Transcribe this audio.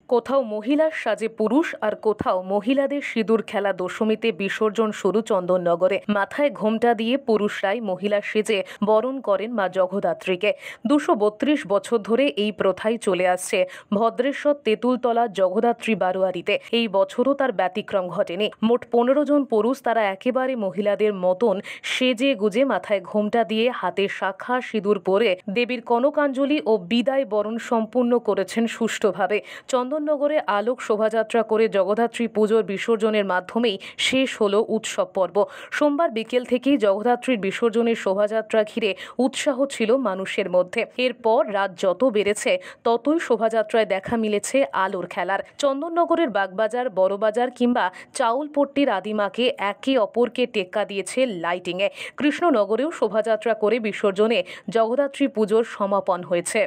কোথাও মহিলার সাজে পুরুষ আর কোথাও মহিলাদের সিঁদুর খেলা দশমীতে বিসর্জন শুরু চন্দননগরে। মাথায় ঘোমটা দিয়ে পুরুষরাই মহিলা সেজে বরণ করেন মা জগদ্ধাত্রীকে। 232 বছর ধরে এই প্রথাই চলে আসছে ভদ্রেশ্বর তেঁতুলতলা জগদ্ধাত্রী বারোয়ারিতে। এই বছরও তার ব্যতিক্রম ঘটেনি। মোট 15 জন পুরুষ, তারা একেবারে মহিলাদের মতন সেজে গুজে মাথায় ঘোমটা দিয়ে হাতে শাখা সিঁদুর পরে দেবীর কনকাঞ্জলি ও বিদায় বরণ সম্পূর্ণ করেছেন সুষ্ঠুভাবে। চন্দননগরে আলোক শোভাযাত্রা করে জগদ্ধাত্রী পুজোর বিসর্জনের মাধ্যমেই শেষ হলো উৎসব পর্ব। সোমবার বিকেল থেকেই জগদ্ধাত্রীর বিসর্জনের শোভাযাত্রা ঘিরে উৎসাহ ছিল মানুষের মধ্যে। এরপর রাত যত বেড়েছে ততই শোভাযাত্রায় দেখা মিলেছে আলোর খেলার। চন্দননগরের বাগবাজার, বড়বাজার কিংবা চাউলপট্টির আদিমাকে একে অপরকে টেক্কা দিয়েছে লাইটিংয়ে। কৃষ্ণনগরেও শোভাযাত্রা করে বিসর্জনে জগদ্ধাত্রী পুজোর সমাপন হয়েছে।